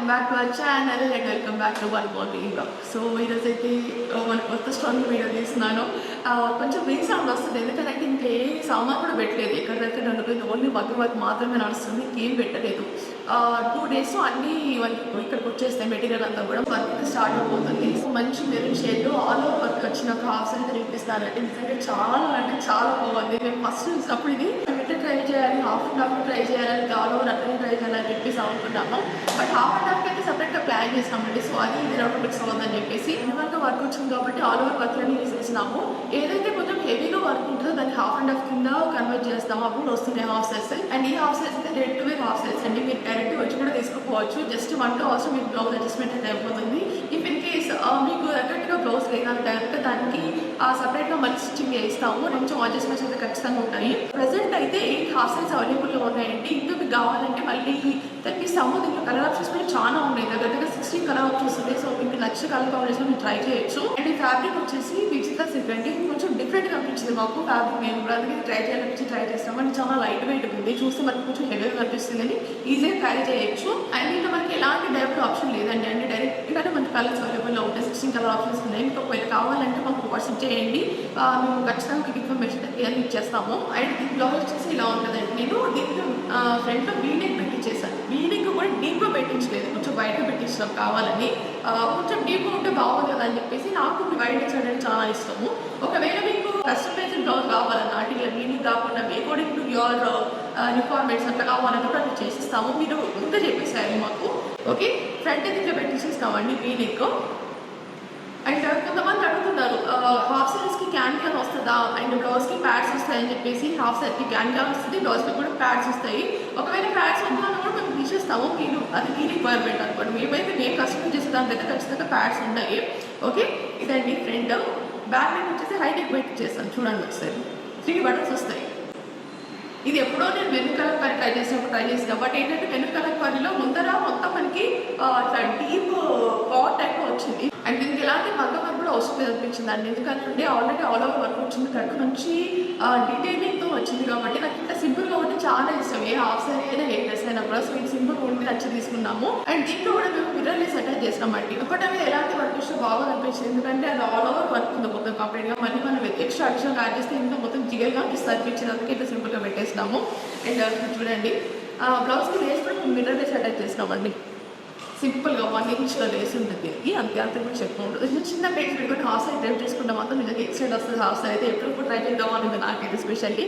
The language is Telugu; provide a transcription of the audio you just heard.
Back to our channel and welcome back to one more video. So ఈరోజైతే మన కొత్త స్టోన్ వీడియో తీస్తున్నాను. కొంచెం రీసౌండ్ వస్తుంది, ఎందుకంటే ఇంకే సామాన్ కూడా పెట్టలేదు. ఎక్కడైతే నన్ను ఓన్లీ వర్క్ మాత్రమే నడుస్తుంది, ఏం పెట్టలేదు. 2 days అన్నీ ఇక్కడికి వచ్చేస్తాయి. మెటీరియల్ అంతా కూడా వర్క్ స్టార్ట్ అయిపోతుంది. మంచి maroon shade all over work వచ్చిన ఒక హాఫ్ అయితే చూపిస్తానంటే నిజంగా చాలా బాగుంది. నేను ఫస్ట్ చూసినప్పుడు ఇది ట్రై చేయాలి, హాఫ్ అండ్ హాఫ్ ట్రై చేయాలని, ఆల్ ఓవర్ అట్లనే ట్రై చేయాలని చెప్పేసి అనుకున్నాము. బట్ హాఫ్ అండ్ హాఫ్ అయితే సపరేట్గా ప్లాన్ చేస్తామండి. సో అది ఇది రెండు మిక్స్ అవ్వదని చెప్పేసి ఇన్వర్గా వర్క్ వచ్చింది కాబట్టి ఆల్ ఓవర్ వర్క్లని యూజ్ చేసినాము. ఏదైతే కొంచెం హెవీగా వర్క్ ఉంటుందో దాన్ని హాఫ్ అండ్ హాఫ్ కింద కన్వర్ట్ చేస్తాము. అప్పుడు వస్తున్నాయి హాఫ్ సైజ్. అండ్ ఈ హాఫ్ సైజ్ అయితే ready to wear half size అండి. మీరు డైరెక్ట్ వచ్చి కూడా తీసుకోవచ్చు. జస్ట్ 1 to అవసరం మీకు బ్లౌజ్ అడ్జస్ట్మెంట్ అయితే అయిపోతుంది. ఇఫ్ ఇన్ కేస్ మీకు దగ్గరగా బ్లౌజ్ లేదంటే దానికి సపరేట్గా మళ్ళీ స్టిచ్చింగ్ చేస్తాము. కొంచెం అడ్జస్ట్మెంట్స్ అయితే ఖచ్చితంగా ఉంటాయి. ప్రెసెంట్ అయితే 8 హాఫ్ సైజ్ అవైలబుల్గా ఉన్నాయండి. ఇంకా మీకు కావాలంటే మళ్ళీ తెప్పిస్తాము. దీంట్లో కలర్ ఆప్షన్స్ కూడా చాలా ఉన్నాయి. దగ్గర 16 కలర్ ఆప్షన్స్ ఉన్నాయి. సో మీకు నచ్చిన కలర్ కాంబినేషన్ మీరు ట్రై చేయొచ్చు. అండ్ ఈ ఫ్యాబ్రిక్ వచ్చేసి విచిత్ర సిల్క్ అండి. కొంచెం డిఫరెంట్గా అనిపించింది మాకు ఫ్యాబ్రిక్. నేను కూడా అందుకే ట్రై చేస్తాము. అండ్ చాలా లైట్ వెయిట్ ఉంది. చూస్తే మనకు కొంచెం హెవీగా కనిపిస్తుంది కానీ ఈజీగా క్యారీ చేయొచ్చు. అండ్ దీంట్లో మనకి ఎలాంటి డైరెక్ట్ ఆప్షన్ లేదండి. అంటే డైరెక్ట్ అంటే మనకి కలర్స్ అవైలబుల్లో ఉంటాయి. 16 కలర్ ఆప్షన్స్ ఉన్నాయి. ఇంకా ఒకవేళ కావాలంటే మాకు వాట్సాప్ చేయండి. మేము ఖచ్చితంగా మీకు ఇన్ఫర్మేషన్ క్లియర్గా ఇచ్చేస్తాము. అండ్ ఈ బ్లౌజ్ వచ్చేసి ఇలా ఉంటుందండి. నేను దీంట్లో ఫ్రంట్లో వీనెక్ పెట్టించేసాను. వీనెక్ కూడా డీప్గా పెట్టించలేదు, కొంచెం బయటగా పెట్టించడం కావాలని. కొంచెం డీప్గా ఉంటే బాగుంది కదా అని చెప్పేసి నాకు వైట్ చేయడం చాలా ఇష్టము. ఒకవేళ మీకు కస్టమైజ్డ్ బ్లౌజ్ కావాలన్నా అంటే ఇలా వీనెక్ కాకుండా అకార్డింగ్ టు యువర్ రిక్వైర్మెంట్స్ అట్లా కావాలన్నా కూడా అట్లా చేసిస్తాము. మీరు ముందే చెప్పేసారు మాకు. ఓకే, ఫ్రంట్ దీంట్లో పెట్టించేస్తామండి వీనెక్. అండ్ కొంతమంది అడుగుతున్నారు హాఫ్ సైజ్కి క్యాన్ వస్తుందా అండ్ బ్లౌజ్కి ప్యాడ్స్ వస్తాయని చెప్పేసి. హాఫ్ సైజ్కి క్యాన్ వస్తుంది, బ్లౌజ్కి కూడా ప్యాడ్స్ వస్తాయి. ఒకవేళ ప్యాడ్స్ వద్దామని కూడా మేము తీసేస్తాము. మీరు అది మీ రిక్వైర్మెంట్ అనుకోండి. మేమైతే మేము కస్టమైజ్ చేసే దాని దగ్గర ఖచ్చితంగా ప్యాడ్స్ ఉన్నాయి. ఓకే, ఇదండి ఫ్రంట్. బ్యాక్ నెక్ వచ్చేసి హై నెక్ పెట్టి చేస్తాను. చూడండి ఒకసారి 3 buttons వస్తాయి. ఇది ఎప్పుడో నేను మెరూన్ కలర్ కర్రీ ట్రై చేసిన బట్ ఏంటంటే మెరూన్ కలర్ కర్రీలో ముందర మొత్తం మనకి అట్లా డీప్ కాట్ టైప్ వచ్చింది. అండ్ దీనికి ఎలాంటి మగ్గం వర్క్ కూడా అవసరం లేదు అనిపించింది అండి. ఎందుకంటే ఆల్రెడీ ఆల్ ఓవర్ వర్క్ వచ్చింది, కట్ నుంచి డీటెయిలింగ్తో వచ్చింది కాబట్టి నాకు ఇంత సింపుల్గా ఉంటే చాలా ఇష్టం. ఏ హాఫ్ సారీ అయినా ఏ డ్రెస్ అయినా కూడా. సో ఇది సింపుల్ ఉండి నచ్చి తీసుకున్నాము. అండ్ దీంట్లో కూడా మేము మిర్రర్లెస్ అటాచ్ చేసినామండి. ఒకటి మీద ఎలాంటి వర్క్ ఇష్టం బాగా అనిపించింది, ఎందుకంటే అది ఆల్ ఓవర్ వర్క్ ఉంది మొత్తం కంప్లీట్గా. మళ్ళీ మనం ఎక్స్ట్రా అడిషనల్ యాడ్ చేస్తే ఇంత మొత్తం జిగల్గా అనిపిస్తుంది. అందుకే ఇంత సింపుల్గా పెట్టేసినాము. అండ్ చూడండి బ్లౌజ్కి లేస్ కూడా మేము మిర్రర్లెస్ అటాచ్ చేసినామండి. సింపుల్గా 1 inch లేస్ ఉంటుంది దీనికి. అంత కూడా చెప్పు ఉంటుంది. చిన్న ప్లేట్స్ పెట్టుకుని హాఫ్ సైడ్ డ్రైవ్ చేసుకుంటే మాత్రం నిజంగా ఎక్సైడ్ వస్తుంది. హాఫ్ సైడ్ అయితే ఎప్పుడు ట్రై చేద్దామని నాకైతే స్పెషల్లీ.